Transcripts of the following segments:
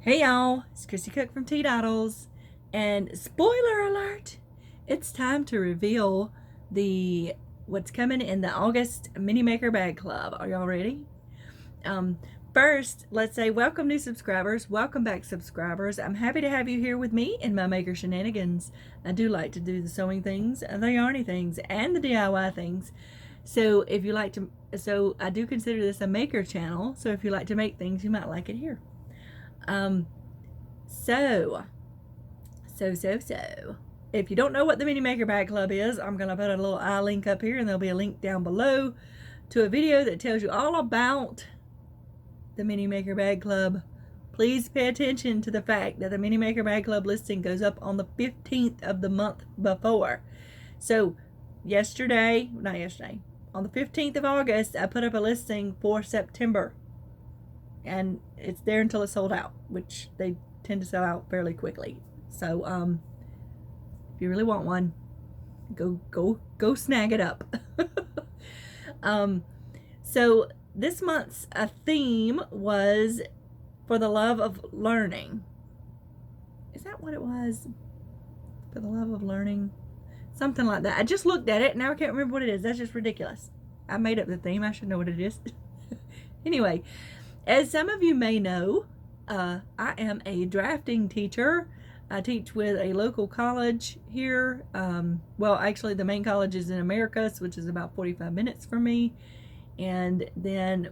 Hey y'all, it's Chrissy Cook from Teadoddles, and spoiler alert, it's time to reveal the what's coming in the August Mini Maker Bag Club. Are y'all ready? First, let's say welcome new subscribers, welcome back subscribers. I'm happy to have you here with me in my maker shenanigans. I do like to do the sewing things, the yarny things, and the DIY things. So if you like to, I do consider this a maker channel. So if you like to make things, you might like it here. So, if you don't know what the Mini Maker Bag Club is, I'm going to put a little eye link up here, and there'll be a link down below to a video that tells you all about the Mini Maker Bag Club. Please pay attention to the fact that the Mini Maker Bag Club listing goes up on the 15th of the month before. So, on the 15th of August, I put up a listing for September. And it's there until it's sold out, which they tend to sell out fairly quickly. So if you really want one, go snag it up. So this month's theme was for the love of learning. Is that what it was? For the love of learning? Something like that. I just looked at it and now I can't remember what it is. That's just ridiculous. I made up the theme. I should know what it is. Anyway, as some of you may know, I am a drafting teacher. I teach with a local college here. Well, actually, the main college is in Americus, which is about 45 minutes from me. And then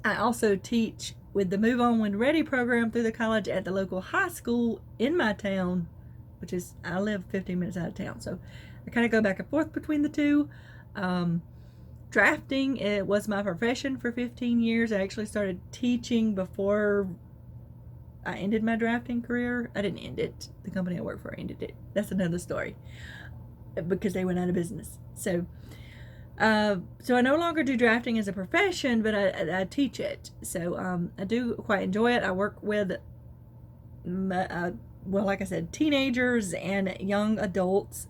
I also teach with the Move On When Ready program through the college at the local high school in my town, which is, I live 15 minutes out of town. So I kind of go back and forth between the two. Drafting, it was my profession for 15 years. I actually started teaching before I ended my drafting career. I didn't end it. The company I work for ended it. That's another story because they went out of business. So I no longer do drafting as a profession, but I teach it. So I do quite enjoy it. I work with, well, like I said, teenagers and young adults.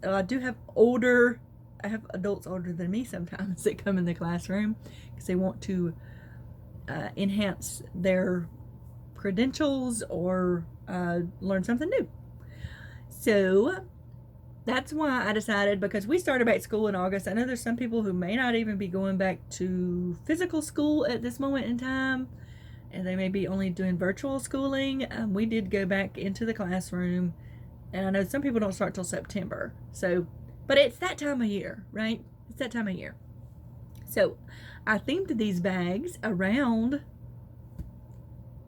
I have adults older than me sometimes that come in the classroom because they want to enhance their credentials or learn something new. So that's why I decided, because we started back school in August. I know there's some people who may not even be going back to physical school at this moment in time, and they may be only doing virtual schooling. We did go back into the classroom, and I know some people don't start till September. But it's that time of year, right? It's that time of year. So I themed these bags around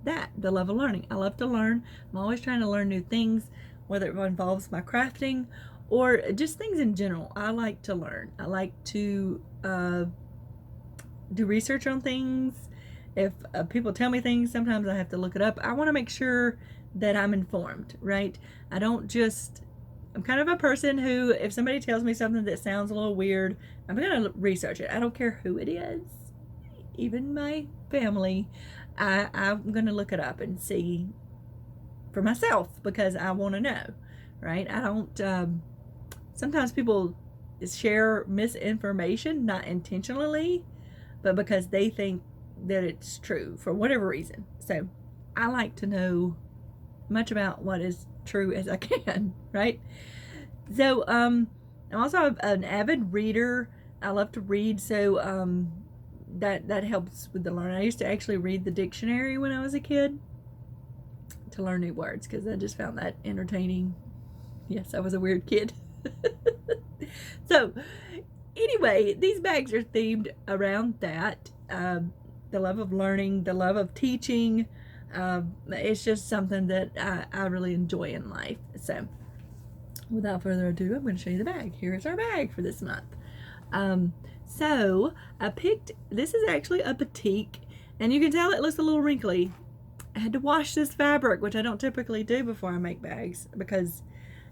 that, the love of learning. I love to learn. I'm always trying to learn new things, whether it involves my crafting or just things in general. I like to learn. I like to do research on things. If people tell me things, sometimes I have to look it up. I want to make sure that I'm informed, right? I'm kind of a person who, if somebody tells me something that sounds a little weird, I'm going to research it. I don't care who it is, even my family. I'm going to look it up and see for myself because I want to know, right? I don't, sometimes people share misinformation, not intentionally, but because they think that it's true for whatever reason. So I like to know much about what is true as I can, right? So I'm also an avid reader. I love to read, so that helps with the learning. I used to actually read the dictionary when I was a kid to learn new words because I just found that entertaining. Yes, I was a weird kid. So anyway, these bags are themed around that, the love of learning, the love of teaching. It's just something that I really enjoy in life. So without further ado, I'm going to show you the bag. Here is our bag for this month. So I picked, this is actually a batik, and you can tell it looks a little wrinkly. I had to wash this fabric, which I don't typically do before I make bags, because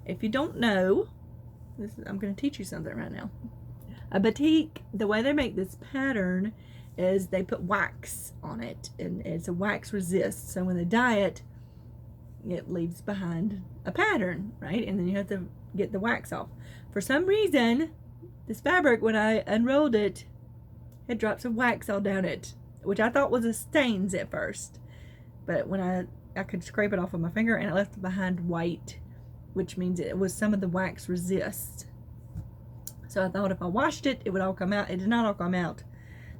if you don't know, I'm going to teach you something right now. A batik, the way they make this pattern is they put wax on it, and it's a wax resist. So when they dye it, it leaves behind a pattern, right? And then you have to get the wax off. For some reason, this fabric, when I unrolled it, had drops of wax all down it, which I thought was a stains at first. But when I I could scrape it off with my finger, and it left behind white, which means it was some of the wax resist. So I thought if I washed it, it would all come out. It did not all come out.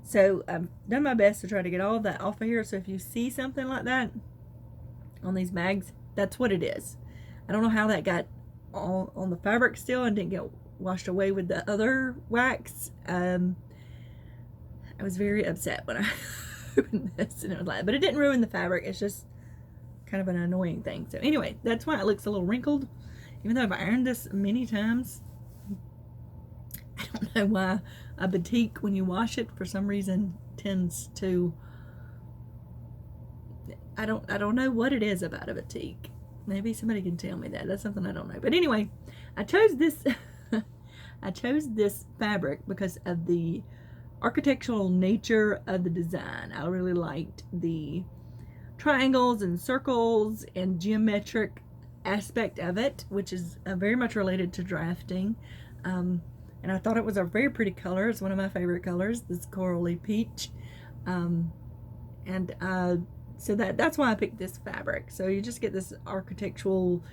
So I've done my best to try to get all of that off of here. So if you see something like that on these bags, that's what it is. I don't know how that got all on the fabric still and didn't get washed away with the other wax. I was very upset when I opened this, and it was like, but it didn't ruin the fabric. It's just kind of an annoying thing. So anyway, that's why it looks a little wrinkled, even though I've ironed this many times. I don't know why a batik, when you wash it, for some reason tends to, I don't know what it is about a batik. Maybe somebody can tell me that. That's something I don't know. But anyway, I chose this I chose this fabric because of the architectural nature of the design. I really liked the triangles and circles and geometric aspect of it, which is very much related to drafting. And I thought it was a very pretty color. It's one of my favorite colors, this corally peach. So that's why I picked this fabric. So you just get this architectural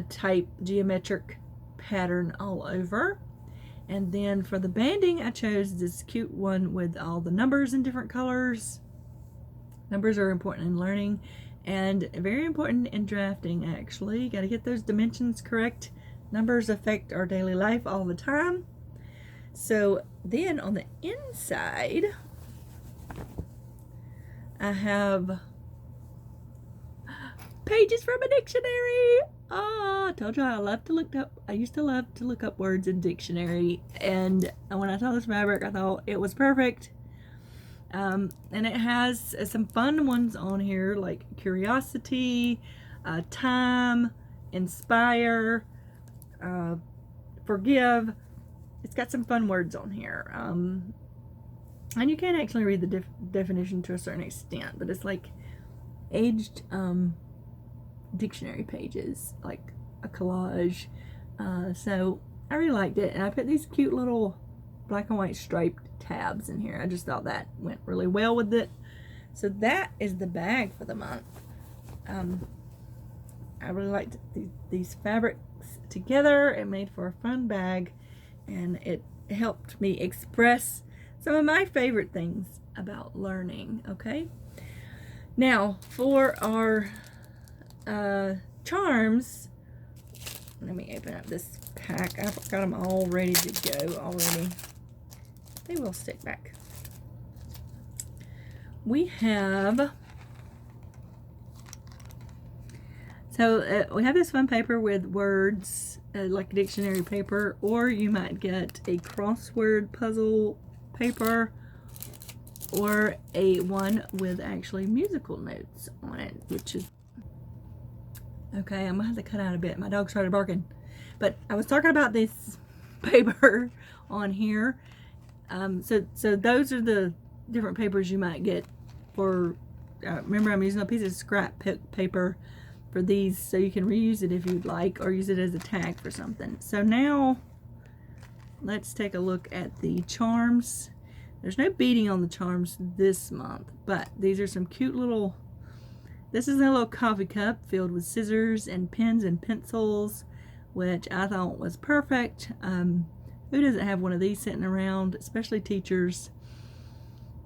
type geometric pattern all over. And then for the banding, I chose this cute one with all the numbers in different colors. Numbers are important in learning and very important in drafting, actually. You got to get those dimensions correct. Numbers affect our daily life all the time. So then on the inside, I have pages from a dictionary. Oh, I told you I used to love to look up words in dictionary, and when I saw this fabric, I thought it was perfect. And it has some fun ones on here, like curiosity, time, inspire, forgive. It's got some fun words on here. And you can actually read the definition to a certain extent, but it's like aged dictionary pages, like a collage. So I really liked it, and I put these cute little black and white striped tabs in here. I just thought that went really well with it. So that is the bag for the month. I really liked these fabrics together. It made for a fun bag, and it helped me express some of my favorite things about learning. Okay, now for our charms, let me open up this pack. I've got them all ready to go already. They will stick back. We have, we have this fun paper with words, like dictionary paper, or you might get a crossword puzzle paper, or a one with actually musical notes on it, which is okay. I'm gonna have to cut out a bit. My dog started barking, but I was talking about this paper on here. So those are the different papers you might get for. Remember, I'm using a piece of scrap paper for these, so you can reuse it if you'd like, or use it as a tag for something. So now let's take a look at the charms. There's no beading on the charms this month, but these are some cute little, this is a little coffee cup filled with scissors and pens and pencils, which I thought was perfect. Who doesn't have one of these sitting around, especially teachers?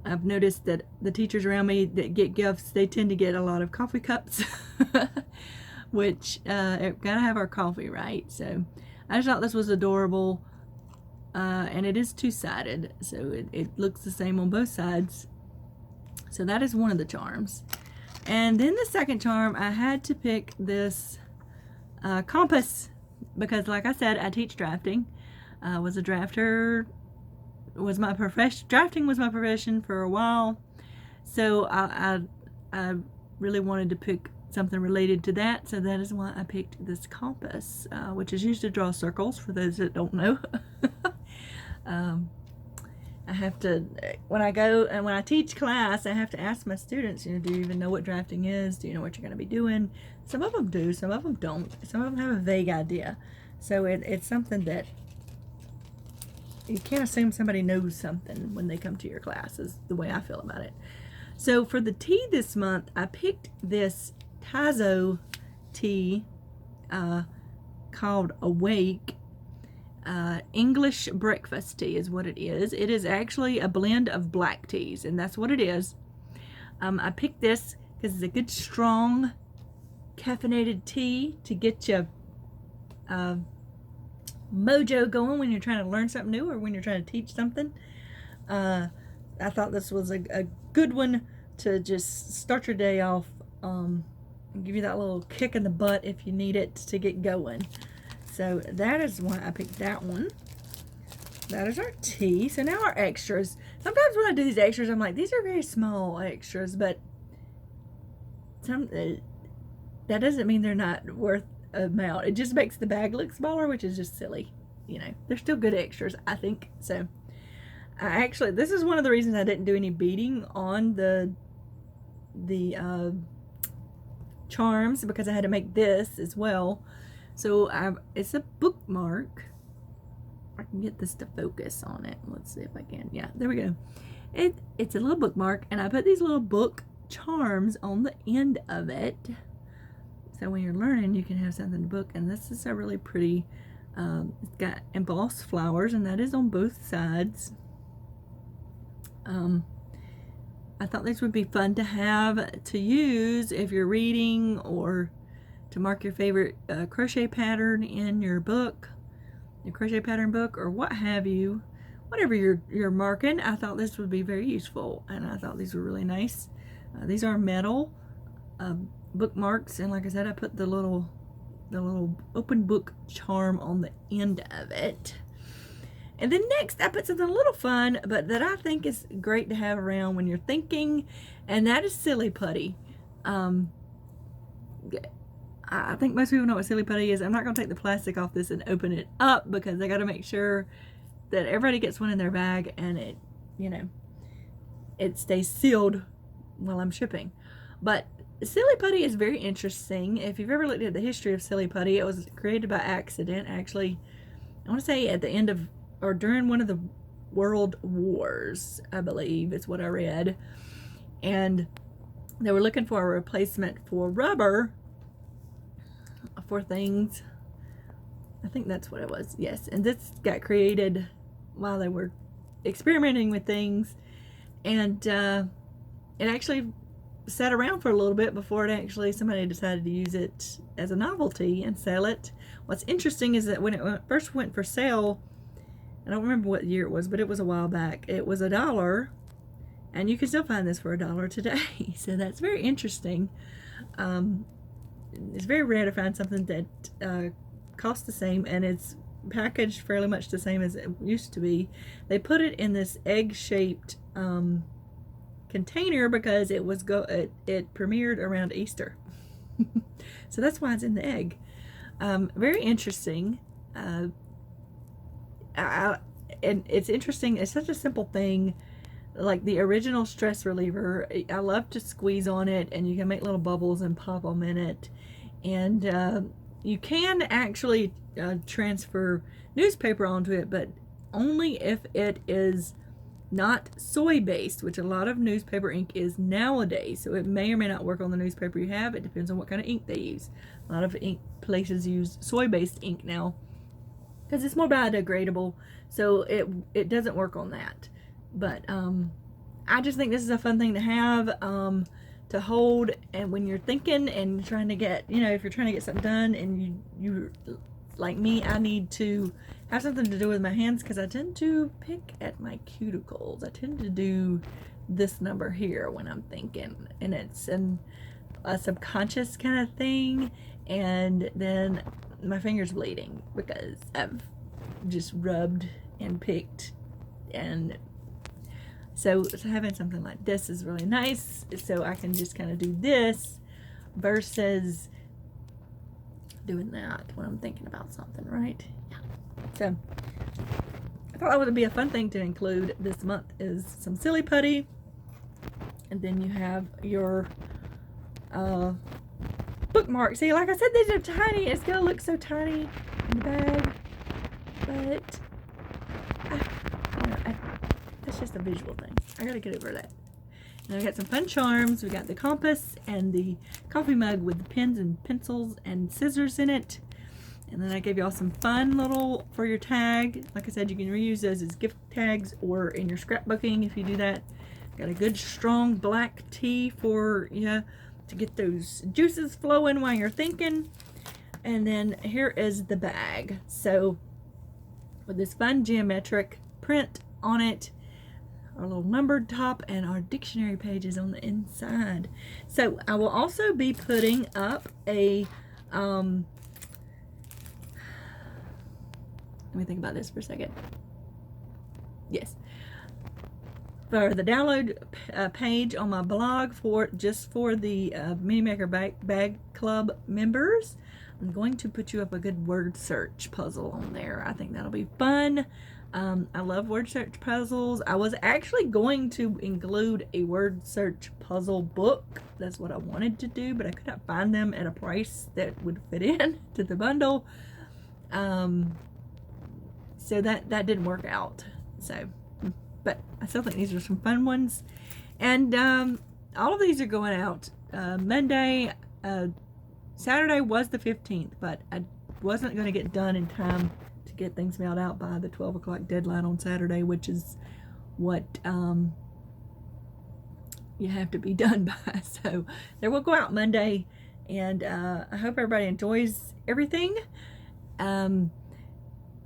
I've noticed that the teachers around me that get gifts, they tend to get a lot of coffee cups, which gotta have our coffee, right? So I just thought this was adorable. And it is two-sided, so it looks the same on both sides. So that is one of the charms. And then the second charm, I had to pick this compass, because like I said, I teach drafting. I was a drafter. Drafting was my profession for a while, so I really wanted to pick something related to that, so that is why I picked this compass, which is used to draw circles, for those that don't know. I have to, when I go and when I teach class, I have to ask my students, do you even know what drafting is? Do you know what you're going to be doing? Some of them do, some of them don't. Some of them have a vague idea. So it's something that you can't assume somebody knows something when they come to your class, is the way I feel about it. So for the tea this month, I picked this Tazo tea called Awake. English breakfast tea is what it is. It is actually a blend of black teas, and that's what it is. I picked this because it's a good, strong, caffeinated tea to get you mojo going when you're trying to learn something new or when you're trying to teach something. I thought this was a good one to just start your day off and give you that little kick in the butt if you need it to get going. So that is why I picked that one. That is our tea. So now our extras. Sometimes when I do these extras, I'm like, these are very small extras, but that doesn't mean they're not worth amount. It just makes the bag look smaller, which is just silly. You know, they're still good extras, I think. So this is one of the reasons I didn't do any beading on the charms, because I had to make this as well. So it's a bookmark. I can get this to focus on it. Let's see if I can. Yeah, there we go. It's a little bookmark, and I put these little book charms on the end of it. So when you're learning, you can have something to book. And this is a really pretty, it's got embossed flowers, and that is on both sides. I thought this would be fun to have to use if you're reading, or to mark your favorite crochet pattern in your book, your crochet pattern book, or what have you. Whatever you're marking, I thought this would be very useful, and I thought these were really nice. These are metal bookmarks, and like I said, I put the little open book charm on the end of it. And then next, I put something a little fun, but that I think is great to have around when you're thinking, and that is Silly Putty. I think most people know what Silly Putty is. I'm not going to take the plastic off this and open it up, because I got to make sure that everybody gets one in their bag, and it, you know, it stays sealed while I'm shipping. But Silly Putty is very interesting. If you've ever looked at the history of Silly Putty, it was created by accident. Actually, I want to say at the end of, or during one of the World Wars, I believe is what I read. And they were looking for a replacement for rubber for things. I think that's what it was. Yes. And this got created while they were experimenting with things. And it actually sat around for a little bit before it actually, somebody decided to use it as a novelty and sell it. What's interesting is that when it first went for sale, I don't remember what year it was, but it was a while back. It was $1, and you can still find this for $1 today. So that's very interesting. It's very rare to find something that costs the same, and it's packaged fairly much the same as it used to be. They put it in this egg-shaped container because it was it premiered around Easter. So that's why it's in the egg. Very interesting. And it's interesting. It's such a simple thing, like the original stress reliever. I love to squeeze on it, and you can make little bubbles and pop them in it. And you can actually transfer newspaper onto it, but only if it is not soy based, which a lot of newspaper ink is nowadays. So it may or may not work on the newspaper you have. It depends on what kind of ink they use. A lot of ink places use soy based ink now, because it's more biodegradable, so it doesn't work on that. But I just think this is a fun thing to have, to hold, and when you're thinking and trying to get, you know, if you're trying to get something done, and you like me, I need to have something to do with my hands, because I tend to pick at my cuticles. I tend to do this number here when I'm thinking, and it's a subconscious kind of thing, and then my finger's bleeding because I've just rubbed and picked. And so having something like this is really nice, so I can just kind of do this versus doing that when I'm thinking about something, right? Yeah. So I thought that would be a fun thing to include this month, is some Silly Putty, and then you have your bookmark. See, like I said, these are tiny. It's gonna look so tiny in the bag, but that's just a visual thing. I gotta get over that. And we got some fun charms. We got the compass and the coffee mug with the pens and pencils and scissors in it. And then I gave y'all some fun little for your tag. Like I said, you can reuse those as gift tags or in your scrapbooking if you do that. Got a good strong black tea for you to get those juices flowing while you're thinking. And then here is the bag. So with this fun geometric print on it, our little numbered top, and our dictionary pages on the inside. So I will also be putting up a let me think about this for a second. Yes, for the download page on my blog for the Mini Maker Bag Club members, I'm going to put you up a good word search puzzle on there. I think that'll be fun. I love word search puzzles. I was actually going to include a word search puzzle book. That's what I wanted to do, but I could not find them at a price that would fit in to the bundle. So that didn't work out. So, but I still think these are some fun ones. And all of these are going out Monday. Saturday was the 15th, but I wasn't going to get done in time to get things mailed out by the 12 o'clock deadline on Saturday, which is what you have to be done by. So they will go out Monday, and I hope everybody enjoys everything.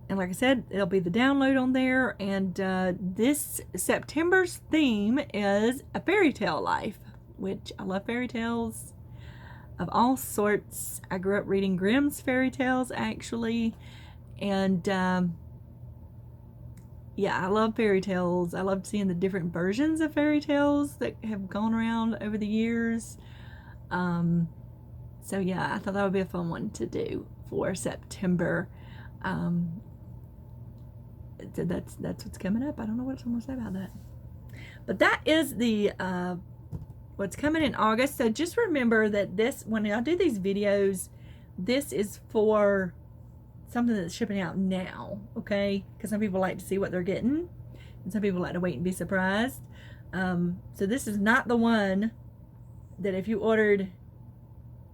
And like I said, it'll be the download on there. And this September's theme is a fairy tale life, which I love fairy tales of all sorts. I grew up reading Grimm's fairy tales, actually. And yeah, I love fairy tales. I love seeing the different versions of fairy tales that have gone around over the years. So yeah, I thought that would be a fun one to do for September. So that's what's coming up. I don't know what I'm gonna say about that, but that is the what's coming in August. So just remember that this, when I do these videos, this is for something that's shipping out now, okay? Because some people like to see what they're getting, and some people like to wait and be surprised. So this is not the one that if you ordered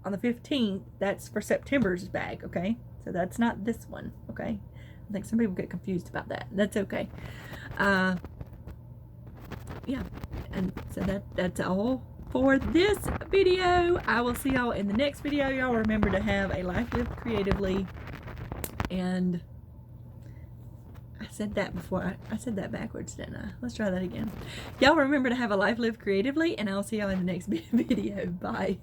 on the 15th, that's for September's bag, okay? So that's not this one, okay? I think some people get confused about that. That's okay. Yeah, and so that's all for this video. I will see y'all in the next video. Y'all remember to have a life lived creatively. And I said that before. I said that backwards, didn't I? Let's try that again. Y'all remember to have a life lived creatively, and I'll see y'all in the next video. Bye.